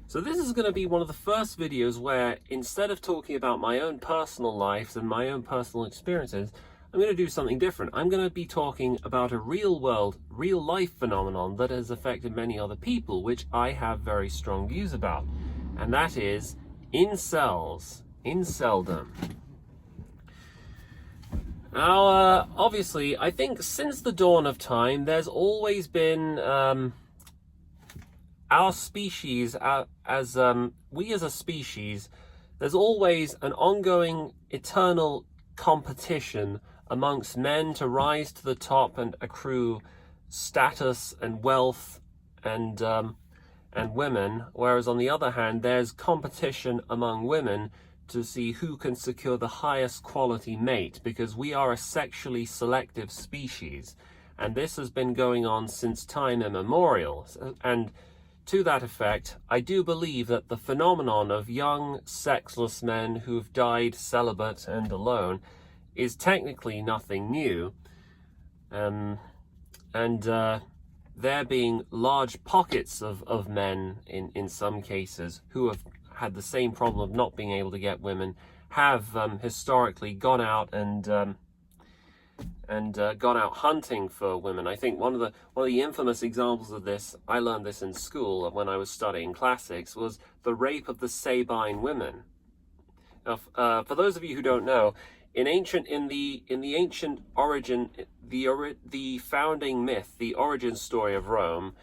So this is going to be one of the first videos where, instead of talking about my own personal life and my own personal experiences, I'm going to do something different. I'm going to be talking about a real world, real life phenomenon that has affected many other people, which I have very strong views about. And that is incels, inceldom. Now, obviously, I think since the dawn of time, there's always been our species, we as a species, there's always an ongoing, eternal competition amongst men to rise to the top and accrue status and wealth and women, whereas on the other hand, there's competition among women to see who can secure the highest quality mate, because we are a sexually selective species, and this has been going on since time immemorial. And to that effect, I do believe that the phenomenon of young, sexless men who've died celibate and alone is technically nothing new. There being large pockets of men in some cases who have had the same problem of not being able to get women, have historically gone out and gone out hunting for women. I think one of the infamous examples of this, I learned this in school when I was studying classics, was the rape of the Sabine women. Now, for those of you who don't know, in the ancient origin, the founding myth, the origin story of Rome,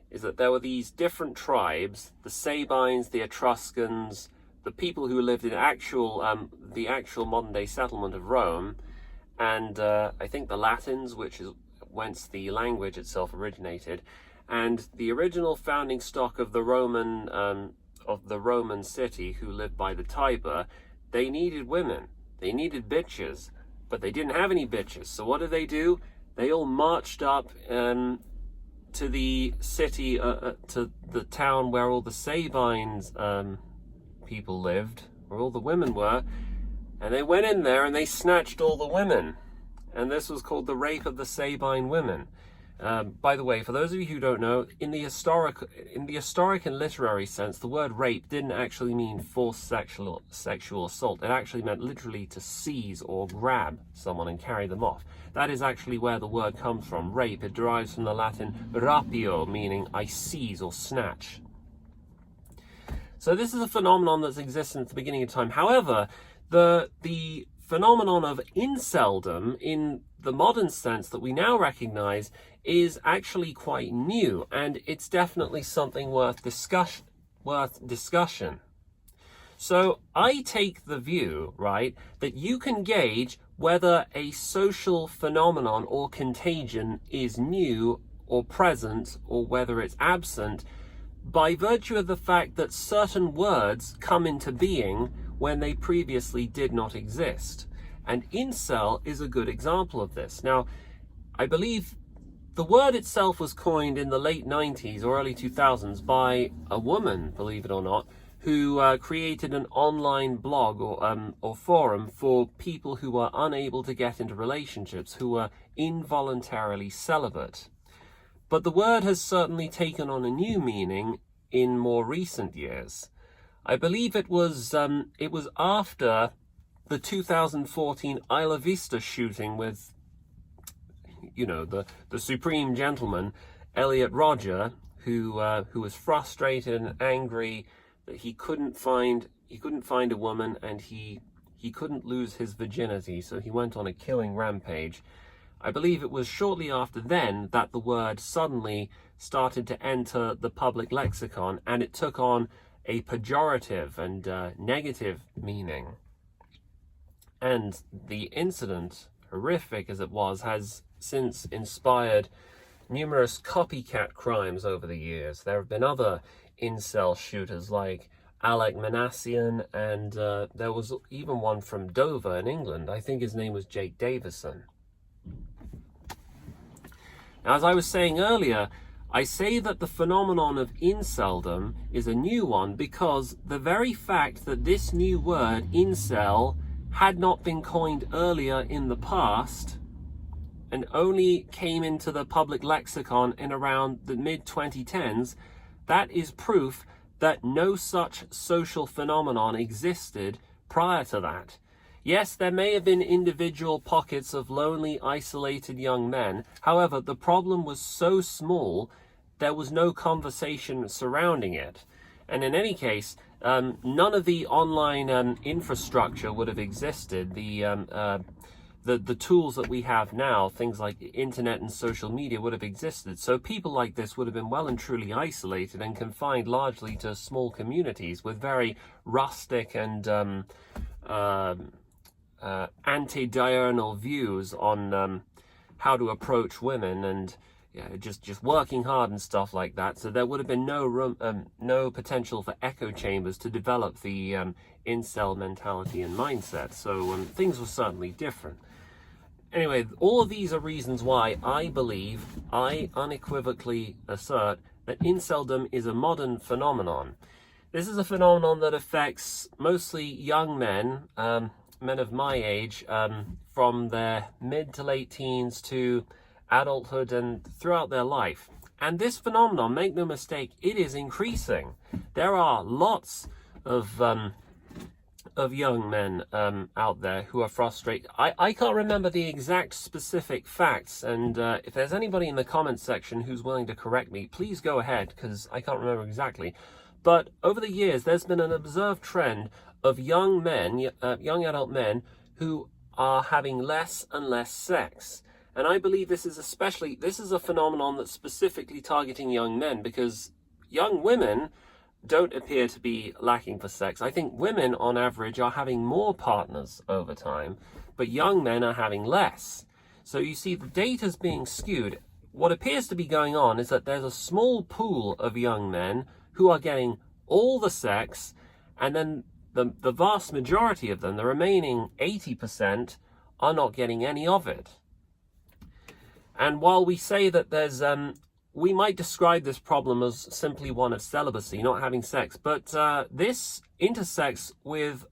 is that there were these different tribes: the Sabines, the Etruscans, the people who lived in the actual modern day settlement of Rome, and I think the Latins, which is whence the language itself originated. And the original founding stock of the Roman city, who lived by the Tiber, they needed women, they needed bitches, but they didn't have any bitches. So what did they do? They all marched up to the city, to the town where all the Sabines people lived, where all the women were, and they went in there and they snatched all the women. And this was called the rape of the Sabine women. By the way, for those of you who don't know, in the historic and literary sense, the word rape didn't actually mean forced sexual assault. It actually meant literally to seize or grab someone and carry them off. That is actually where the word comes from. Rape, it derives from the Latin rapio, meaning I seize or snatch. So this is a phenomenon that's existed at the beginning of time. However, the phenomenon of inceldom, in the modern sense that we now recognize, is actually quite new, and it's definitely something worth discussion. So I take the view, right, that you can gauge whether a social phenomenon or contagion is new or present, or whether it's absent, by virtue of the fact that certain words come into being when they previously did not exist. And incel is a good example of this. Now, I believe the word itself was coined in the late 90s or early 2000s by a woman, believe it or not, who created an online blog or forum for people who were unable to get into relationships, who were involuntarily celibate. But the word has certainly taken on a new meaning in more recent years. I believe it was after the 2014 Isla Vista shooting with, the supreme gentleman, Elliot Rodger, who was frustrated and angry that he couldn't find a woman, and he couldn't lose his virginity, so he went on a killing rampage. I believe it was shortly after then that the word suddenly started to enter the public lexicon, and it took on a pejorative and negative meaning. And the incident, horrific as it was, has since inspired numerous copycat crimes over the years. There have been other incel shooters like Alec Manassian, and there was even one from Dover in England. I think his name was Jake Davison. Now, as I was saying earlier, I say that the phenomenon of inceldom is a new one because the very fact that this new word, incel, had not been coined earlier in the past and only came into the public lexicon in around the mid-2010s, that is proof that no such social phenomenon existed prior to that. Yes, there may have been individual pockets of lonely, isolated young men. However, the problem was so small, there was no conversation surrounding it. And in any case, none of the online infrastructure would have existed. The tools that we have now, things like the internet and social media, would have existed. So people like this would have been well and truly isolated and confined largely to small communities with very rustic and anti-diurnal views on how to approach women, and just working hard and stuff like that. So there would have been no room, no potential for echo chambers to develop the incel mentality and mindset. So things were certainly different. Anyway, all of these are reasons why I unequivocally assert that inceldom is a modern phenomenon. This is a phenomenon that affects mostly young men, men of my age, from their mid to late teens to adulthood and throughout their life. And this phenomenon, make no mistake, it is increasing. There are lots of young men out there who are frustrated. I can't remember the exact specific facts, and if there's anybody in the comments section who's willing to correct me, please go ahead, because I can't remember exactly. But over the years, there's been an observed trend of young men, young adult men, who are having less and less sex. And I believe this is a phenomenon that's specifically targeting young men, because young women don't appear to be lacking for sex. I think women on average are having more partners over time, but young men are having less. So you see, the data's being skewed. What appears to be going on is that there's a small pool of young men who are getting all the sex, and then the vast majority of them, the remaining 80%, are not getting any of it. And while we say that there's, we might describe this problem as simply one of celibacy, not having sex, but this intersects with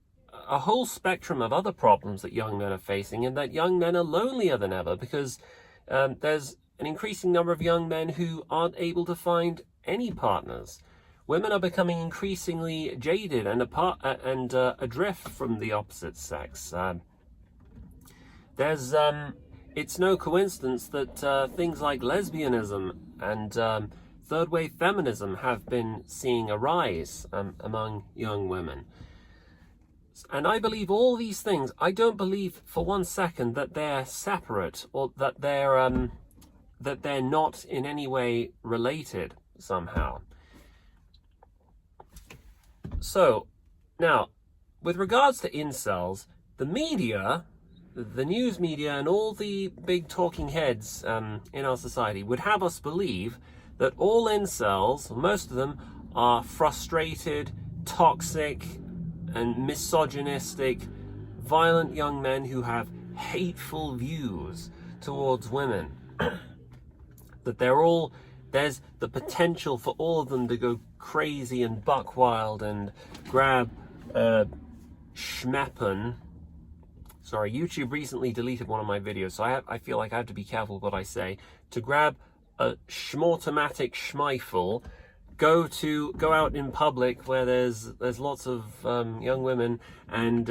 a whole spectrum of other problems that young men are facing, and that young men are lonelier than ever, because there's an increasing number of young men who aren't able to find any partners. Women are becoming increasingly jaded and adrift from the opposite sex. It's no coincidence that things like lesbianism and third-wave feminism have been seeing a rise among young women. And I believe all these things, I don't believe for one second that they're separate, or that they're not in any way related somehow. So, now, with regards to incels, the media, the news media, and all the big talking heads in our society would have us believe that all incels, most of them, are frustrated, toxic, and misogynistic, violent young men who have hateful views towards women. That there's the potential for all of them to go crazy and buck wild and grab schmeppen. Sorry, YouTube recently deleted one of my videos, so I feel like I have to be careful what I say. To grab a schmortomatic schmeifel, go out in public where there's lots of young women and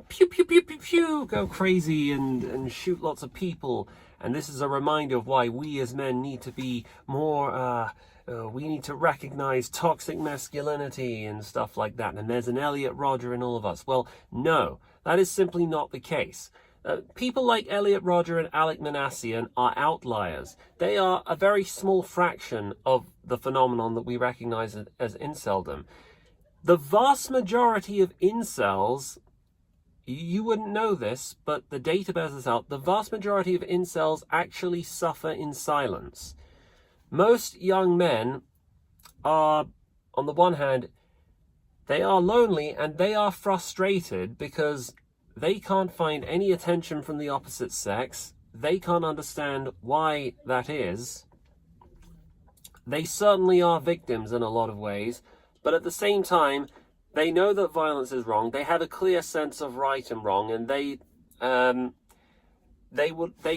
pew pew pew pew pew, go crazy and shoot lots of people. And this is a reminder of why we as men need to be more. We need to recognize toxic masculinity and stuff like that. And there's an Elliot Rodger in all of us. Well, no, that is simply not the case. People like Elliot Rodger and Alec Manassian are outliers. They are a very small fraction of the phenomenon that we recognize as inceldom. The vast majority of incels, you wouldn't know this, but the data bears this out, the vast majority of incels actually suffer in silence. Most young men are, on the one hand, they are lonely and they are frustrated because they can't find any attention from the opposite sex. They can't understand why that is. They certainly are victims in a lot of ways, but at the same time, they know that violence is wrong. They have a clear sense of right and wrong, and they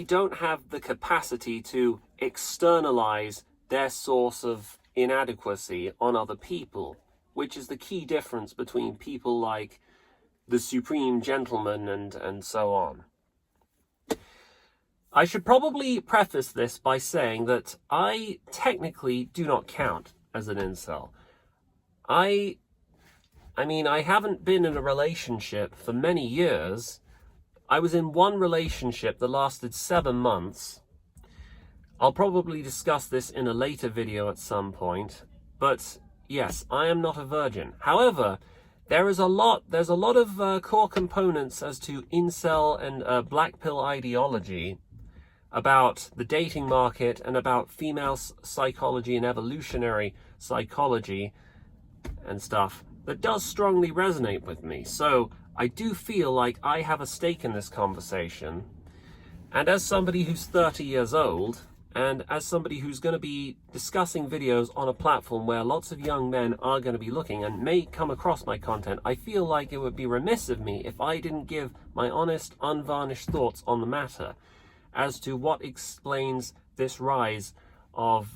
don't have the capacity to externalize their source of inadequacy on other people, which is the key difference between people like the Supreme Gentleman and so on. I should probably preface this by saying that I technically do not count as an incel. I mean, I haven't been in a relationship for many years. I was in one relationship that lasted 7 months. I'll probably discuss this in a later video at some point, but yes, I am not a virgin. However, there's a lot of core components as to incel and black pill ideology about the dating market and about female psychology and evolutionary psychology and stuff that does strongly resonate with me. So I do feel like I have a stake in this conversation. And as somebody who's 30 years old, and as somebody who's going to be discussing videos on a platform where lots of young men are going to be looking and may come across my content, I feel like it would be remiss of me if I didn't give my honest, unvarnished thoughts on the matter as to what explains this rise of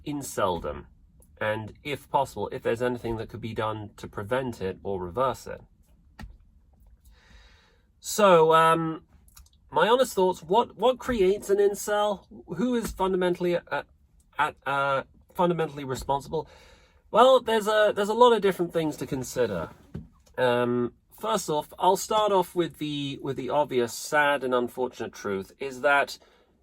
inceldom, and if possible, if there's anything that could be done to prevent it or reverse it. So, my honest thoughts, what creates an incel? Who is fundamentally fundamentally responsible? Well, there's a lot of different things to consider. First off, I'll start off with the obvious, sad and unfortunate truth is that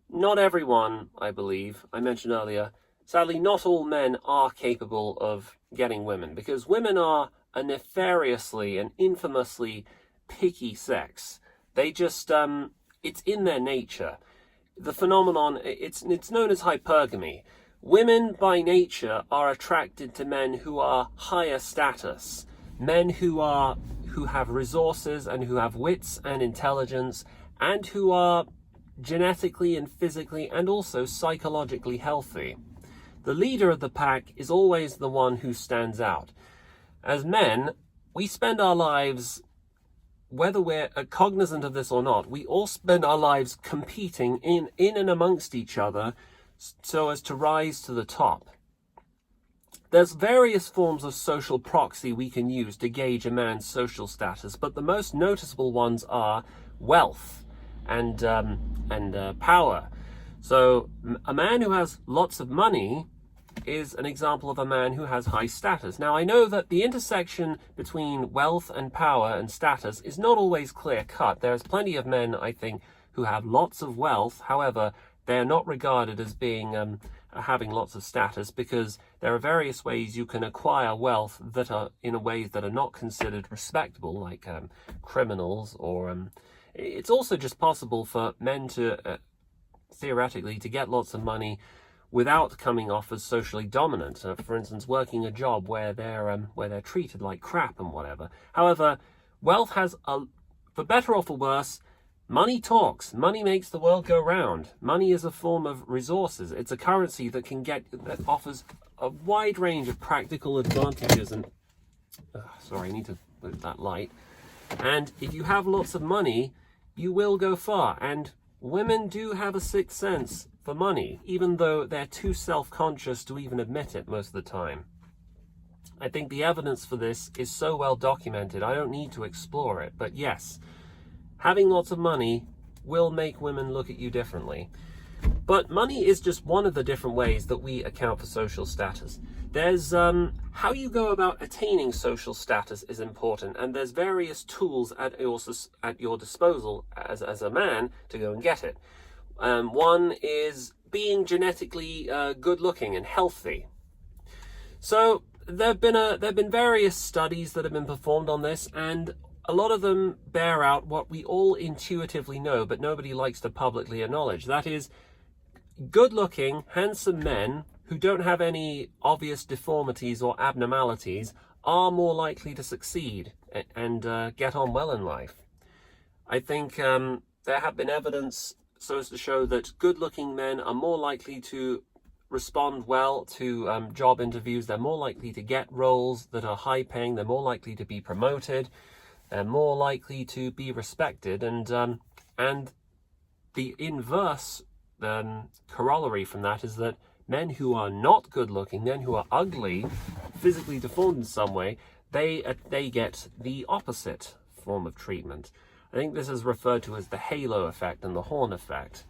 not everyone, I believe, I mentioned earlier, sadly not all men are capable of getting women, because women are a nefariously and infamously picky sex. They just it's in their nature. The phenomenon, it's known as hypergamy. Women by nature are attracted to men who are higher status, men who have resources and who have wits and intelligence, and who are genetically and physically and also psychologically healthy. The leader of the pack is always the one who stands out. As men, we spend our lives, whether we're cognizant of this or not, we all spend our lives competing in and amongst each other so as to rise to the top. There's various forms of social proxy we can use to gauge a man's social status, but the most noticeable ones are wealth and power. So a man who has lots of money is an example of a man who has high status. Now, I know that the intersection between wealth and power and status is not always clear-cut. There's plenty of men, I think, who have lots of wealth. However, they're not regarded as being having lots of status, because there are various ways you can acquire wealth that are in ways that are not considered respectable, like criminals, or it's also just possible for men to theoretically to get lots of money without coming off as socially dominant. For instance, working a job where they're treated like crap and whatever. However, wealth has for better or for worse, money talks. Money makes the world go round. Money is a form of resources. It's a currency that offers a wide range of practical advantages. And sorry, I need to move that light. And if you have lots of money, you will go far. And women do have a sixth sense for money, even though they're too self-conscious to even admit it most of the time. I think the evidence for this is so well documented, I don't need to explore it. But yes, having lots of money will make women look at you differently. But money is just one of the different ways that we account for social status. There's how you go about attaining social status is important, and there's various tools at your disposal as a man to go and get it. One is being genetically good looking and healthy. So there've been various studies that have been performed on this, and a lot of them bear out what we all intuitively know, but nobody likes to publicly acknowledge. That is, good-looking, handsome men who don't have any obvious deformities or abnormalities are more likely to succeed and get on well in life. I think there have been evidence so as to show that good-looking men are more likely to respond well to job interviews. They're more likely to get roles that are high-paying. They're more likely to be promoted. They're more likely to be respected, and the inverse corollary from that is that men who are not good looking, men who are ugly, physically deformed in some way, they get the opposite form of treatment. I think this is referred to as the halo effect and the horn effect.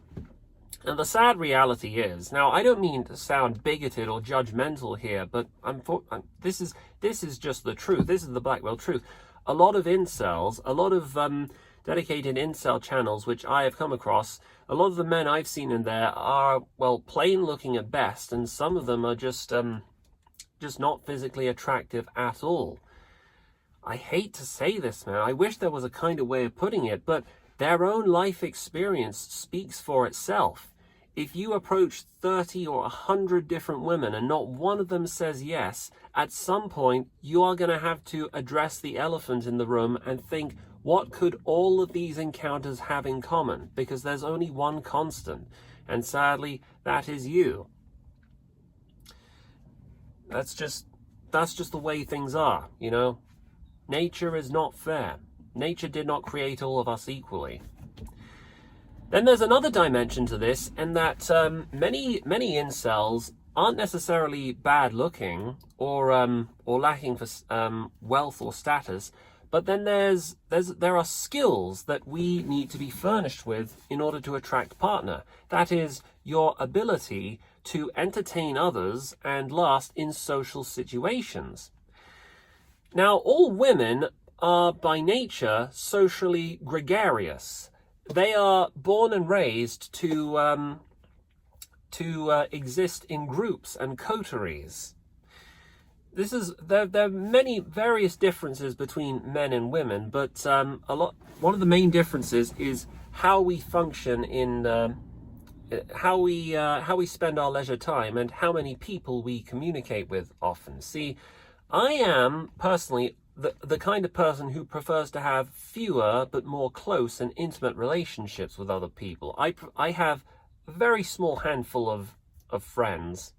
And the sad reality is, now I don't mean to sound bigoted or judgmental here, but this is just the truth. This is the Blackwell truth. A lot of incels, a lot of dedicated incel channels which I have come across, a lot of the men I've seen in there are, well, plain looking at best, and some of them are just not physically attractive at all. I hate to say this, man. I wish there was a kinder way of putting it, but their own life experience speaks for itself. If you approach 30 or 100 different women and not one of them says yes, at some point you are going to have to address the elephant in the room and think, what could all of these encounters have in common? Because there's only one constant, and sadly, that is you. That's just the way things are, you know? Nature is not fair. Nature did not create all of us equally. Then there's another dimension to this, in that many incels aren't necessarily bad looking or lacking for wealth or status, but then there are skills that we need to be furnished with in order to attract a partner. That is your ability to entertain others and last in social situations. Now, all women are by nature socially gregarious. They are born and raised to exist in groups and coteries. There are many various differences between men and women, but one of the main differences is how we function in how we spend our leisure time and how many people we communicate with often. See, I am personally the kind of person who prefers to have fewer but more close and intimate relationships with other people. I have a very small handful of friends.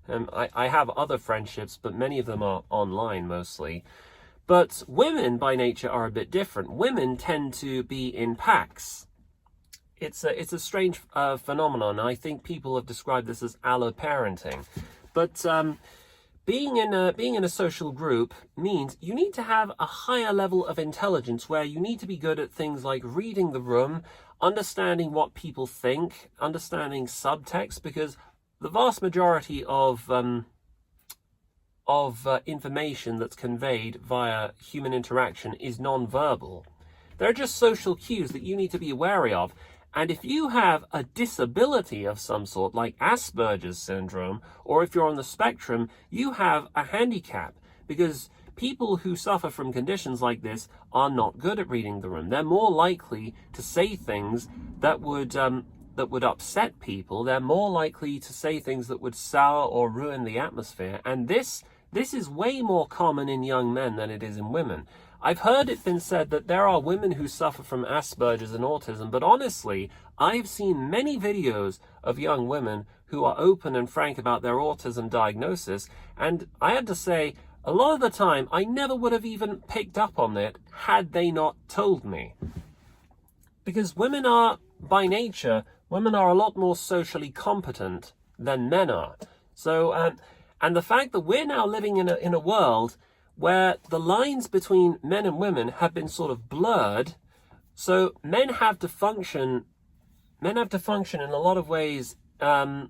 I have other friendships, but many of them are online mostly. But women by nature are a bit different. Women tend to be in packs. It's a strange phenomenon. I think people have described this as alloparenting. But being in a social group means you need to have a higher level of intelligence, where you need to be good at things like reading the room, understanding what people think, understanding subtext, because the vast majority of information that's conveyed via human interaction is non-verbal. There are just social cues that you need to be wary of. And if you have a disability of some sort, like Asperger's syndrome, or if you're on the spectrum, you have a handicap, because people who suffer from conditions like this are not good at reading the room. They're more likely to say things that would upset people. They're more likely to say things that would sour or ruin the atmosphere. And this is way more common in young men than it is in women. I've heard it been said that there are women who suffer from Asperger's and autism, but honestly, I've seen many videos of young women who are open and frank about their autism diagnosis, and I had to say, a lot of the time, I never would have even picked up on it had they not told me. Because women are, by nature, women are a lot more socially competent than men are. So, and the fact that we're now living in a world where the lines between men and women have been sort of blurred, so men have to function in a lot of ways more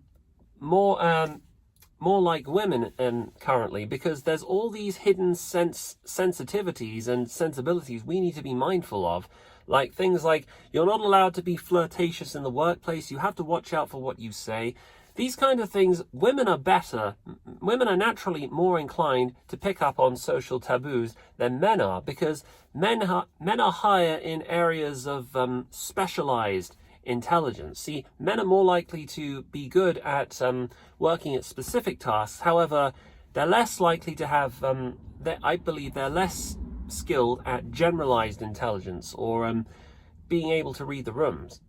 like women currently, because there's all these hidden sensitivities and sensibilities we need to be mindful of. Like things like, you're not allowed to be flirtatious in the workplace, you have to watch out for what you say. These kind of things, women are better. Women are naturally more inclined to pick up on social taboos than men are, because men are higher in areas of specialized intelligence. See, men are more likely to be good at working at specific tasks. However, they're less likely to have, I believe they're less skilled at generalized intelligence or being able to read the rooms.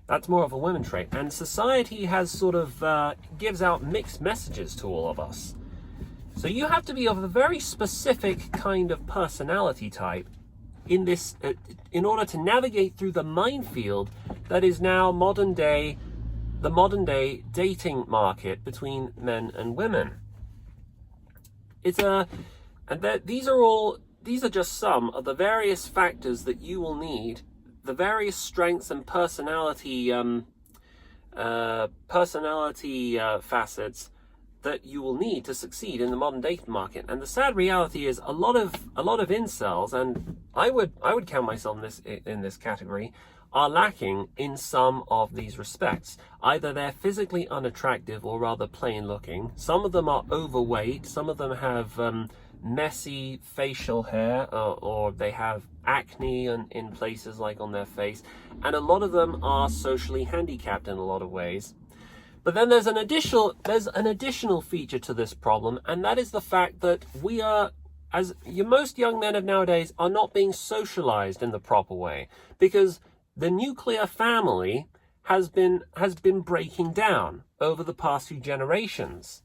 That's more of a women trait. And society has sort of gives out mixed messages to all of us. So you have to be of a very specific kind of personality type in this, in order to navigate through the minefield that is now modern day the modern day dating market between men and women. These are just some of the various factors that you will need, the various strengths and personality facets that you will need to succeed in the modern dating market. And the sad reality is a lot of incels, and I would count myself in this category, are lacking in some of these respects. Either they're physically unattractive or rather plain looking. Some of them are overweight. Some of them have messy facial hair, or they have acne in places like on their face. And a lot of them are socially handicapped in a lot of ways. But then there's an additional feature to this problem, and that is the fact that we are, most young men of nowadays are not being socialized in the proper way, because the nuclear family has been breaking down over the past few generations.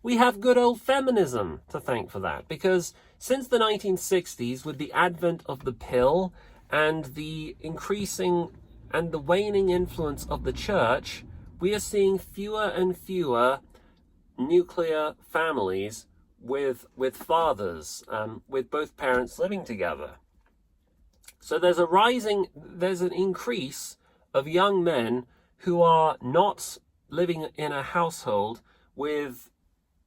We have good old feminism to thank for that, because since the 1960s, with the advent of the pill and the increasing and the waning influence of the church, we are seeing fewer and fewer nuclear families with fathers, with both parents living together. So there's an increase of young men who are not living in a household with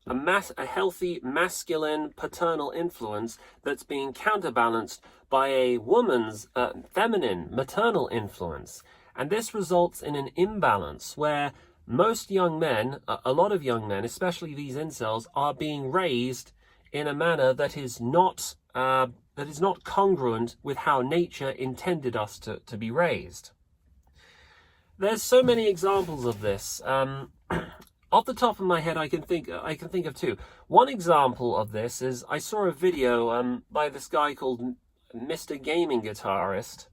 a healthy masculine paternal influence that's being counterbalanced by a woman's feminine maternal influence. And this results in an imbalance where most young men, a lot of young men, especially these incels, are being raised in a manner that is not congruent with how nature intended us to be raised. There's so many examples of this. Off the top of my head, I can think of two. One example of this is I saw a video by this guy called Mr. Gaming Guitarist,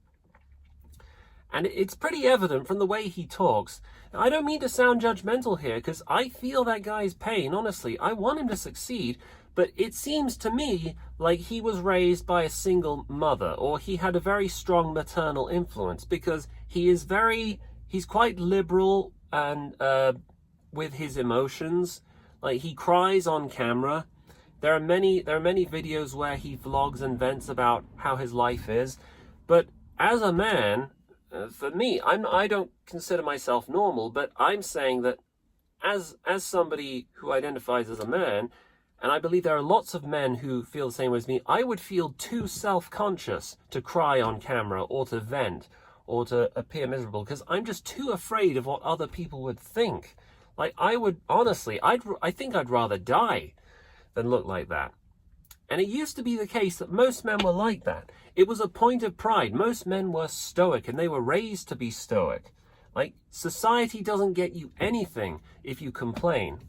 and it's pretty evident from the way he talks. Now, I don't mean to sound judgmental here, because I feel that guy's pain. Honestly, I want him to succeed. But it seems to me like he was raised by a single mother, or he had a very strong maternal influence, because he's quite liberal and with his emotions. Like, he cries on camera. There are many videos where he vlogs and vents about how his life is. But as a man, for me, I don't consider myself normal, but I'm saying that as somebody who identifies as a man, and I believe there are lots of men who feel the same way as me, I would feel too self-conscious to cry on camera or to vent or to appear miserable, because I'm just too afraid of what other people would think. Like, I would, honestly, I think I'd rather die than look like that. And it used to be the case that most men were like that. It was a point of pride. Most men were stoic, and they were raised to be stoic. Like, society doesn't get you anything if you complain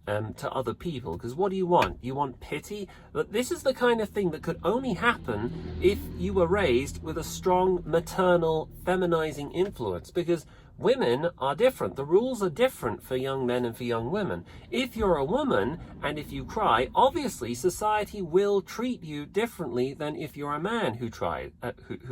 to other people, because what do you want? You want pity? But this is the kind of thing that could only happen if you were raised with a strong maternal feminizing influence, because women are different. The rules are different for young men and for young women. If you're a woman and if you cry, obviously society will treat you differently than if you're a man who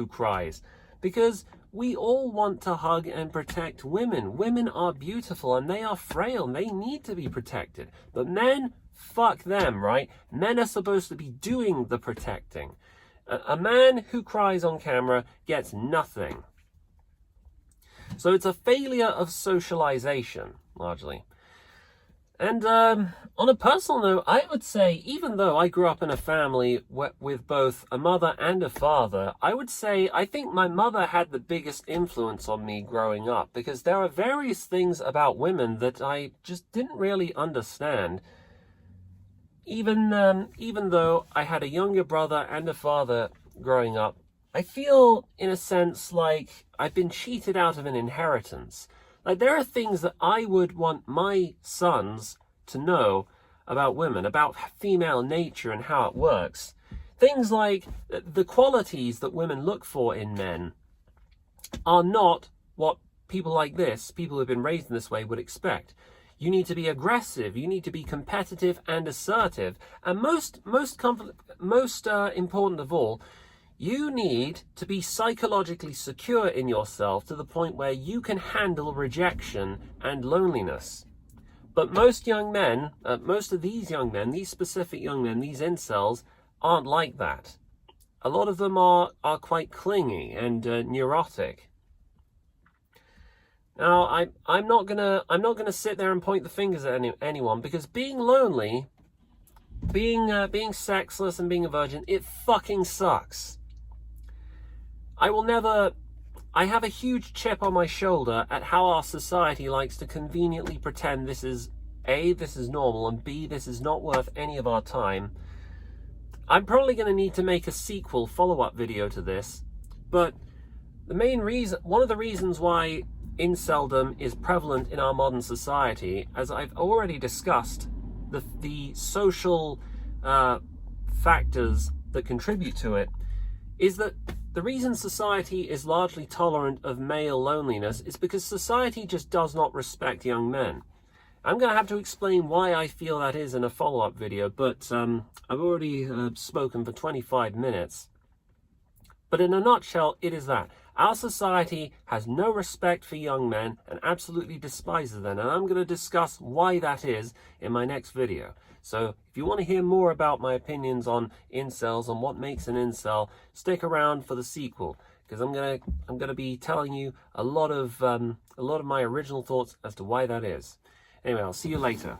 cries, because we all want to hug and protect women. Women are beautiful and they are frail and they need to be protected. But men, fuck them, right? Men are supposed to be doing the protecting. A man who cries on camera gets nothing. So it's a failure of socialization, largely. And on a personal note, I would say, even though I grew up in a family with both a mother and a father, I would say I think my mother had the biggest influence on me growing up, because there are various things about women that I just didn't really understand. Even though I had a younger brother and a father growing up, I feel, in a sense, like I've been cheated out of an inheritance. Like, there are things that I would want my sons to know about women, about female nature and how it works. Things like the qualities that women look for in men are not what people like this, people who have been raised in this way, would expect. You need to be aggressive, you need to be competitive and assertive, and most important of all, You need to be psychologically secure in yourself to the point where you can handle rejection and loneliness. But most young men, most of these young men, these specific young men, these incels, aren't like that. A lot of them are quite clingy and neurotic. Now, I'm not gonna sit there and point the fingers at anyone, because being lonely, being sexless and being a virgin, it fucking sucks. I have a huge chip on my shoulder at how our society likes to conveniently pretend this is A, this is normal, and B, this is not worth any of our time. I'm probably going to need to make a sequel follow-up video to this, but one of the reasons why inceldom is prevalent in our modern society, as I've already discussed, the social factors that contribute to it, is that the reason society is largely tolerant of male loneliness is because society just does not respect young men. I'm going to have to explain why I feel that is in a follow-up video, but I've already spoken for 25 minutes. But in a nutshell, it is that. Our society has no respect for young men and absolutely despises them, and I'm going to discuss why that is in my next video. So if you want to hear more about my opinions on incels and what makes an incel, stick around for the sequel, because I'm gonna be telling you a lot of my original thoughts as to why that is. Anyway, I'll see you later.